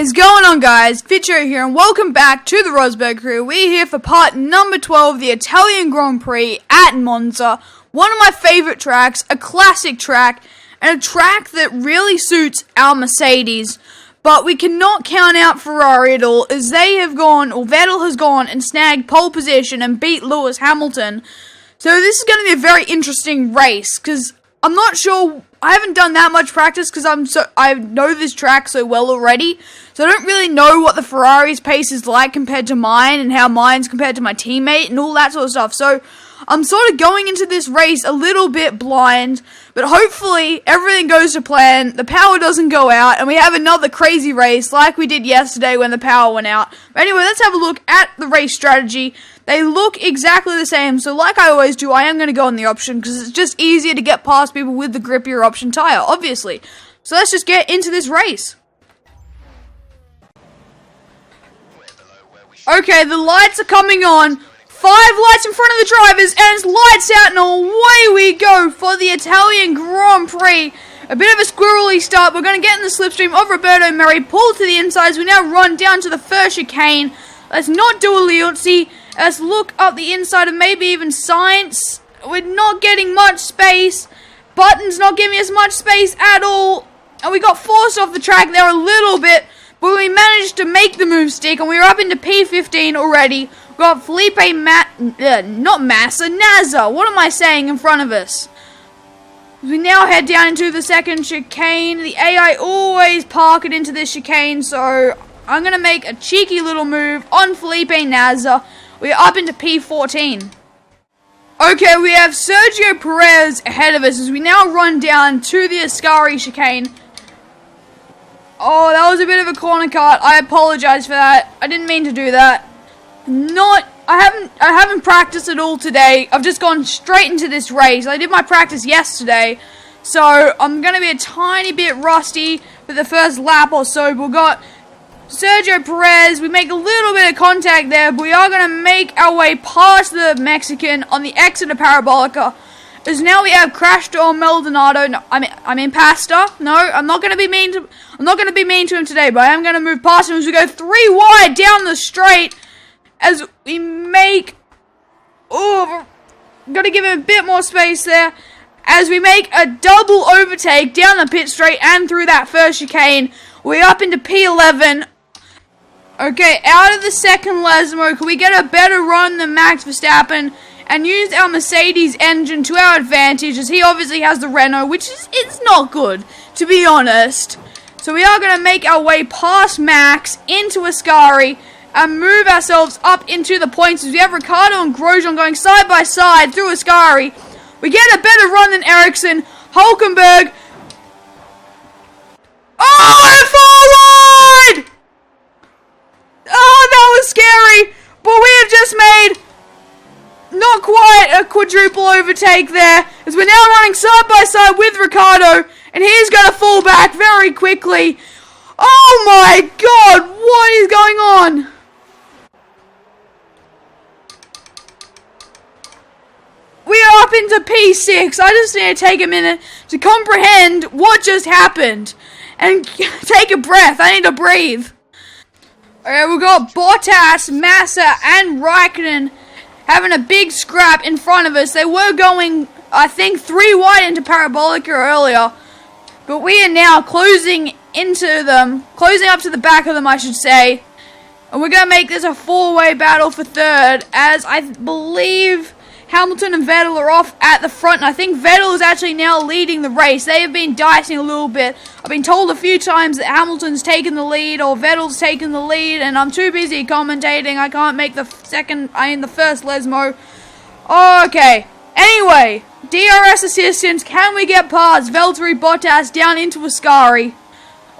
is going on, guys? Fitcho here, and welcome back to the Rosberg crew. We're here for part number 12, the Italian Grand Prix at Monza. One of my favourite tracks, a classic track, and a track that really suits our Mercedes. But we cannot count out Ferrari at all, as they have gone, or Vettel has gone and snagged pole position and beat Lewis Hamilton. So this is going to be a very interesting race, because I'm not sure. I haven't done that much practice because I know this track so well already. So I don't really know what the Ferrari's pace is like compared to mine and how mine's compared to my teammate and all that sort of stuff. So I'm sort of going into this race a little bit blind, but hopefully everything goes to plan, the power doesn't go out, and we have another crazy race like we did yesterday when the power went out. But anyway, let's have a look at the race strategy. They look exactly the same, so like I always do, I am going to go on the option, because it's just easier to get past people with the grippier option tyre, obviously. So let's just get into this race. Okay, the lights are coming on. 5 lights in front of the drivers, and it's lights out, and away we go for the Italian Grand Prix. A bit of a squirrely start. We're going to get in the slipstream of Roberto Merri, pull to the inside, we now run down to the first chicane. Let's not do a Liuzzi. Let's look up the inside of maybe even Sainz. We're not getting much space. Button's not giving us much space at all. And we got forced off the track there a little bit, but we managed to make the move stick, and we're up into P15 already. We've got Felipe Nasser. What am I saying in front of us? We now head down into the second chicane. The AI always park it into this chicane, so I'm going to make a cheeky little move on Felipe Nasser. We're up into P14. Okay, we have Sergio Perez ahead of us as we now run down to the Ascari chicane. Oh, that was a bit of a corner cut. I apologize for that. I didn't mean to do that. I haven't practiced at all today. I've just gone straight into this race. I did my practice yesterday, so I'm going to be a tiny bit rusty for the first lap or so. We've got Sergio Perez, we make a little bit of contact there, but we are going to make our way past the Mexican on the exit of Parabolica. As now we have Crashdor Maldonado. No, I mean Pasta. No, I'm not going to be mean to him today, but I am going to move past him as we go 3 wide down the straight. As we make, got to give him a bit more space there. As we make a double overtake down the pit straight and through that first chicane, we're up into P11. Okay, out of the second Lesmo, can we get a better run than Max Verstappen and use our Mercedes engine to our advantage, as he obviously has the Renault, which is, it's not good, to be honest. So we are going to make our way past Max into Ascari and move ourselves up into the points as we have Ricciardo and Grosjean going side by side through Ascari. We get a better run than Ericsson. Hulkenberg. Oh, forward! Oh, that was scary. But we have just made not quite a quadruple overtake there, as we're now running side by side with Ricciardo, and he's going to fall back very quickly. Oh my God, what is going on? We are up into P6. I just need to take a minute to comprehend what just happened and take a breath. I need to breathe. Okay, we've got Bottas, Massa, and Raikkonen having a big scrap in front of us. They were going, I think, 3 wide into Parabolica earlier, but we are now closing into them, closing up to the back of them, I should say. And we're going to make this a 4-way battle for third, as I believe Hamilton and Vettel are off at the front, and I think Vettel is actually now leading the race. They have been dicing a little bit. I've been told a few times that Hamilton's taken the lead or Vettel's taken the lead, and I'm too busy commentating. I can't make the first Lesmo. Okay. Anyway, DRS assistance. Can we get past Valtteri Bottas down into Ascari?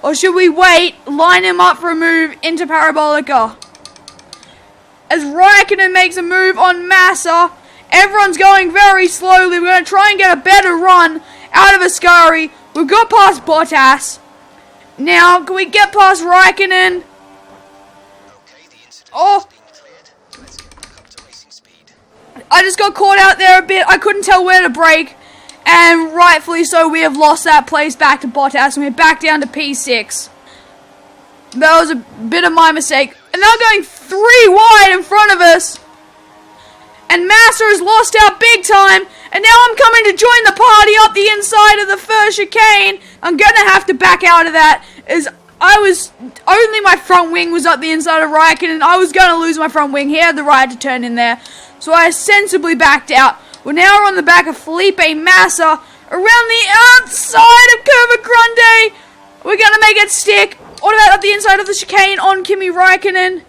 Or should we wait, line him up for a move into Parabolica? As Raikkonen makes a move on Massa, everyone's going very slowly. We're going to try and get a better run out of Ascari. We've got past Bottas. Now, can we get past Raikkonen? Oh, I just got caught out there a bit. I couldn't tell where to brake. And rightfully so, we have lost that place back to Bottas. And we're back down to P6. That was a bit of my mistake. And now going 3 wide in front of us. And Massa has lost out big time. And now I'm coming to join the party up the inside of the first chicane. I'm going to have to back out of that. As only my front wing was up the inside of Raikkonen, and I was going to lose my front wing. He had the right to turn in there. So I sensibly backed out. We're now on the back of Felipe Massa. Around the outside of Curva Grande. We're going to make it stick. What about up the inside of the chicane on Kimi Raikkonen?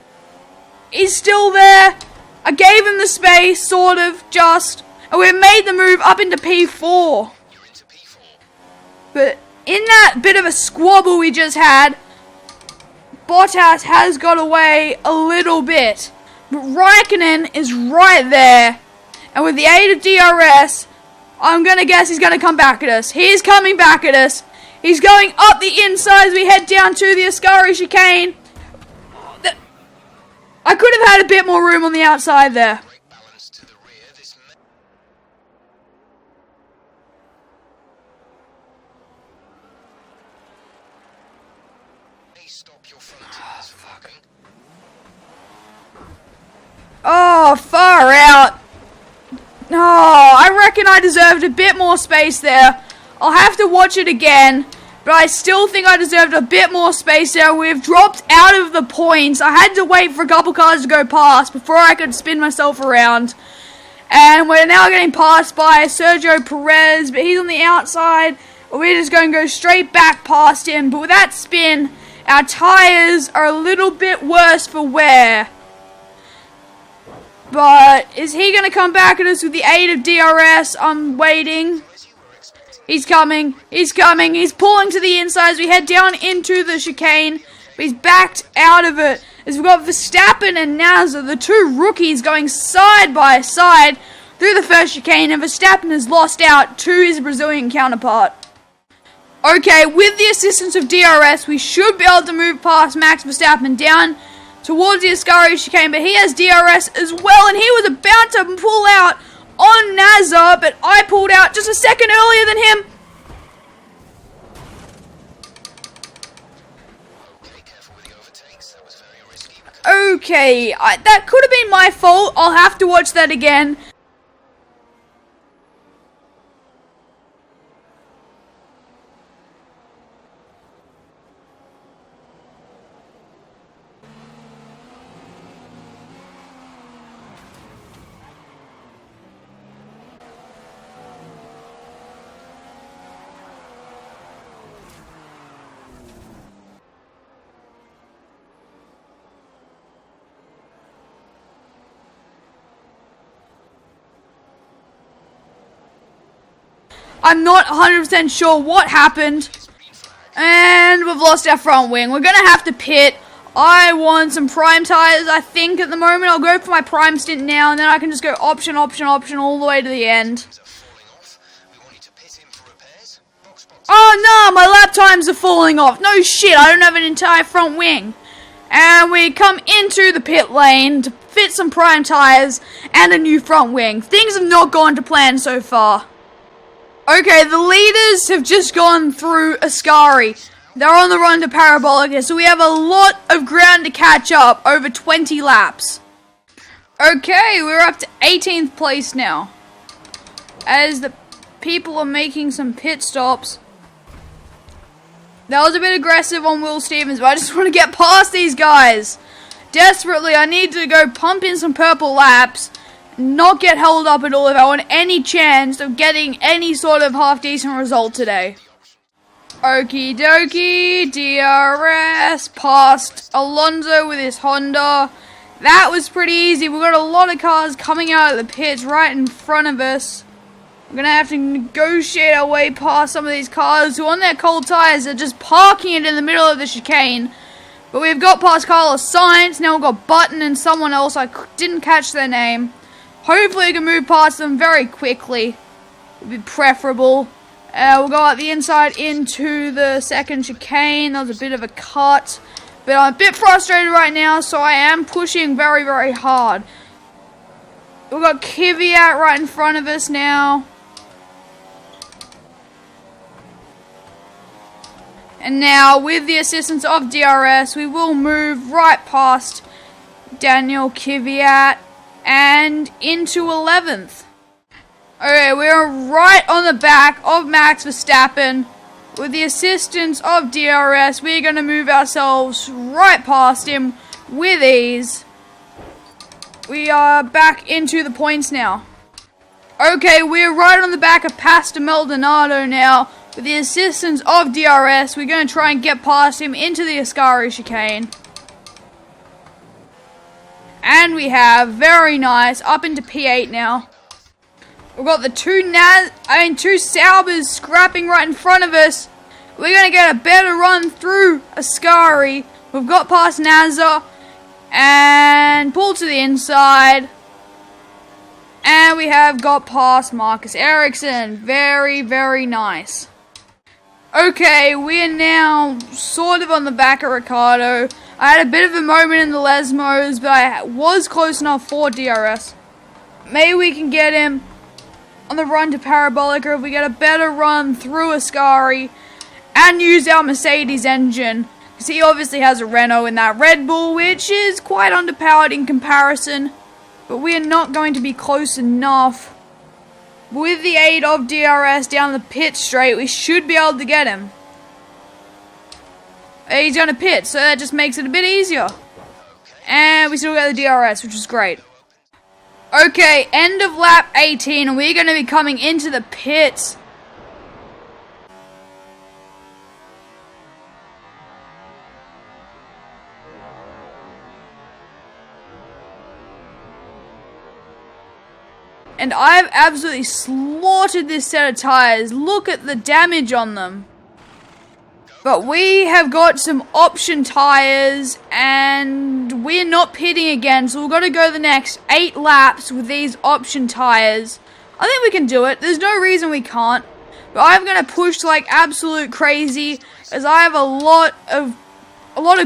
He's still there. I gave him the space, sort of, just. And we've made the move up into P4. But in that bit of a squabble we just had, Bottas has got away a little bit. But Raikkonen is right there. And with the aid of DRS, I'm going to guess he's going to come back at us. He's coming back at us. He's going up the inside as we head down to the Ascari chicane. I could have had a bit more room on the outside there. Oh, far out. Oh, I reckon I deserved a bit more space there. I'll have to watch it again, but I still think I deserved a bit more space there. We've dropped out of the points. I had to wait for a couple cars to go past before I could spin myself around. And we're now getting passed by Sergio Perez, but he's on the outside. We're just going to go straight back past him. But with that spin, our tyres are a little bit worse for wear. But is he going to come back at us with the aid of DRS? I'm waiting. He's coming. He's coming. He's pulling to the inside as we head down into the chicane. But he's backed out of it. As we've got Verstappen and Nasser, the two rookies, going side by side through the first chicane. And Verstappen has lost out to his Brazilian counterpart. Okay, with the assistance of DRS, we should be able to move past Max Verstappen down towards the Ascari chicane. But he has DRS as well. And he was about to pull out on Nasser, but I pulled out just a second earlier than him. Okay, that could have been my fault. I'll have to watch that again. I'm not 100% sure what happened. And we've lost our front wing. We're going to have to pit. I want some prime tires, I think, at the moment. I'll go for my prime stint now, and then I can just go option, option, option all the way to the end. Oh, no, my lap times are falling off. No shit, I don't have an entire front wing. And we come into the pit lane to fit some prime tires and a new front wing. Things have not gone to plan so far. Okay, the leaders have just gone through Ascari. They're on the run to Parabolica, so we have a lot of ground to catch up, over 20 laps. Okay, we're up to 18th place now. As the people are making some pit stops. That was a bit aggressive on Will Stevens, but I just want to get past these guys. Desperately, I need to go pump in some purple laps. Not get held up at all if I want any chance of getting any sort of half-decent result today. Okie dokie, DRS, past Alonso with his Honda. That was pretty easy. We've got a lot of cars coming out of the pits right in front of us. We're going to have to negotiate our way past some of these cars who on their cold tyres are just parking it in the middle of the chicane. But we've got past Carlos Sainz, now we've got Button and someone else, I didn't catch their name. Hopefully we can move past them very quickly. Would be preferable. We'll go out the inside into the second chicane. That was a bit of a cut. But I'm a bit frustrated right now, so I am pushing very, very hard. We've got Kvyat right in front of us now. And now, with the assistance of DRS, we will move right past Daniel Kvyat and into 11th. Okay, we're right on the back of Max Verstappen. With the assistance of DRS, we're going to move ourselves right past him with ease. We are back into the points now. Okay, we're right on the back of Pastor Maldonado now. With the assistance of DRS, we're going to try and get past him into the Ascari chicane. And we have, very nice, up into P8 now. We've got the two Saubers scrapping right in front of us. We're going to get a better run through Ascari. We've got past Nazar and pulled to the inside. And we have got past Marcus Ericsson. Very, very nice. Okay, we are now sort of on the back of Ricciardo. I had a bit of a moment in the Lesmos, but I was close enough for DRS. Maybe we can get him on the run to Parabolica if we get a better run through Ascari and use our Mercedes engine. Because he obviously has a Renault in that Red Bull, which is quite underpowered in comparison. But we are not going to be close enough. With the aid of DRS down the pit straight, we should be able to get him. He's going to pit, so that just makes it a bit easier. And we still got the DRS, which is great. Okay, end of lap 18, and we're going to be coming into the pits. And I've absolutely slaughtered this set of tires. Look at the damage on them. But we have got some option tires and we're not pitting again. So we've got to go the next 8 laps with these option tires. I think we can do it. There's no reason we can't. But I'm going to push like absolute crazy as I have a lot of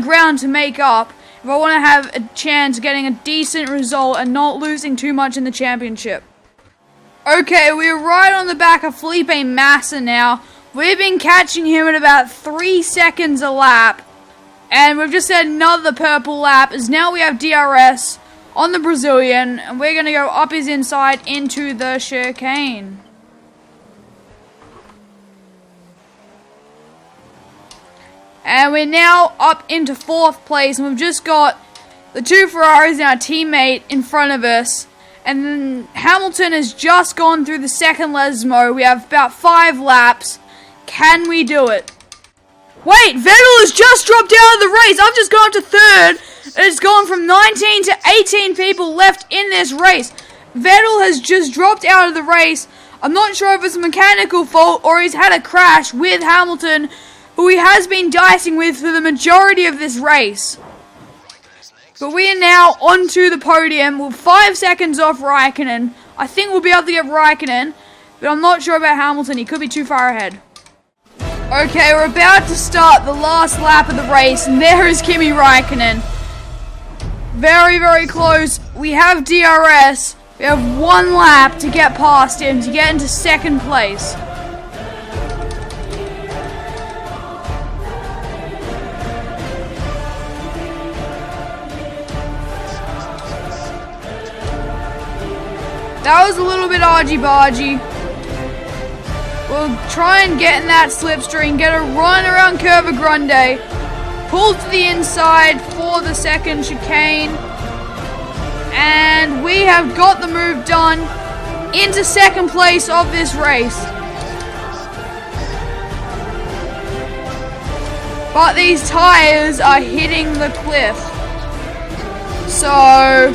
ground to make up if I want to have a chance of getting a decent result and not losing too much in the championship. Okay, we're right on the back of Felipe Massa now. We've been catching him at about 3 seconds a lap. And we've just had another purple lap as now we have DRS on the Brazilian. And we're going to go up his inside into the chicane. And we're now up into 4th place. And we've just got the 2 Ferraris and our teammate in front of us. And then Hamilton has just gone through the second Lesmo. We have about 5 laps. Can we do it? Wait, Vettel has just dropped out of the race. I've just gone to 3rd. It's gone from 19 to 18 people left in this race. Vettel has just dropped out of the race. I'm not sure if it's a mechanical fault or he's had a crash with Hamilton, who he has been dicing with for the majority of this race. But we are now onto the podium. We're 5 seconds off Raikkonen. I think we'll be able to get Raikkonen, but I'm not sure about Hamilton. He could be too far ahead. Okay, we're about to start the last lap of the race, and there is Kimi Raikkonen. Very, very close. We have DRS. We have 1 lap to get past him to get into 2nd place. That was a little bit argy-bargy. We'll try and get in that slipstream, get a run around Curva Grande, pull to the inside for the 2nd chicane, and we have got the move done into 2nd place of this race. But these tires are hitting the cliff. So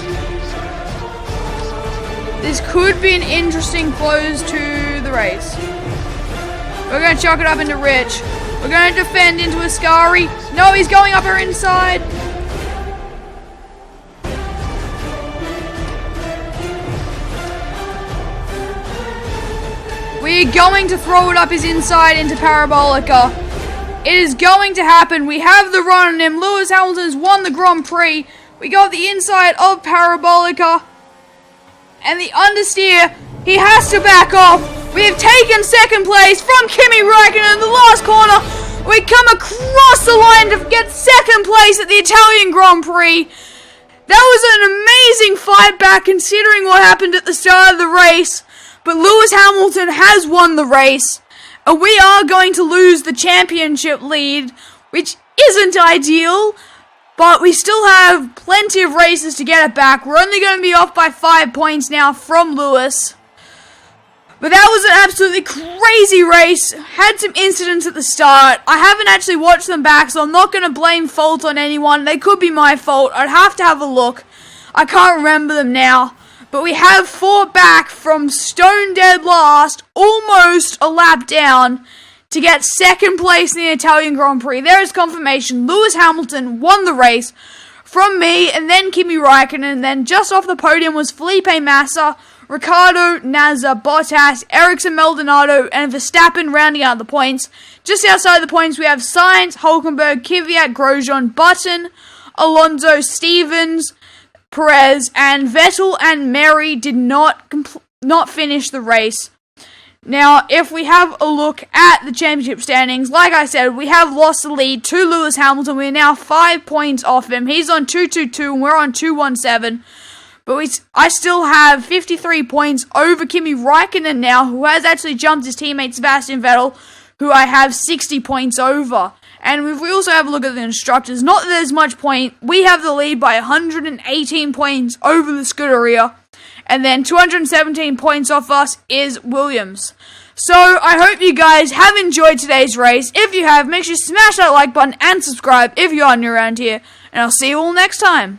this could be an interesting close to the race. We're going to chuck it up into Rich. We're going to defend into Ascari. No, he's going up our inside. We're going to throw it up his inside into Parabolica. It is going to happen. We have the run on him. Lewis Hamilton has won the Grand Prix. We got the inside of Parabolica. And the understeer, he has to back off. We have taken 2nd place from Kimi Raikkonen in the last corner. We come across the line to get second place at the Italian Grand Prix. That was an amazing fight back considering what happened at the start of the race. But Lewis Hamilton has won the race. And we are going to lose the championship lead, which isn't ideal. But we still have plenty of races to get it back. We're only going to be off by 5 points now from Lewis. But that was an absolutely crazy race. Had some incidents at the start. I haven't actually watched them back, so I'm not going to blame fault on anyone. They could be my fault. I'd have to have a look. I can't remember them now. But we have fought back from stone dead last, almost a lap down, to get second place in the Italian Grand Prix. There is confirmation. Lewis Hamilton won the race from me, and then Kimi Räikkönen, and then just off the podium was Felipe Massa, Ricciardo, Nasser, Bottas, Ericsson, Maldonado, and Verstappen rounding out the points. Just outside the points, we have Sainz, Hülkenberg, Kvyat, Grosjean, Button, Alonso, Stevens, Perez, and Vettel and Mary did not finish the race. Now, if we have a look at the championship standings, like I said, we have lost the lead to Lewis Hamilton. We are now 5 points off him. He's on 222 and we're on 217. But I still have 53 points over Kimi Räikkönen now, who has actually jumped his teammate Sebastian Vettel, who I have 60 points over. And if we also have a look at the instructors, not that there's much point, we have the lead by 118 points over the Scuderia. And then 217 points off us is Williams. So, I hope you guys have enjoyed today's race. If you have, make sure you smash that like button and subscribe if you are new around here. And I'll see you all next time.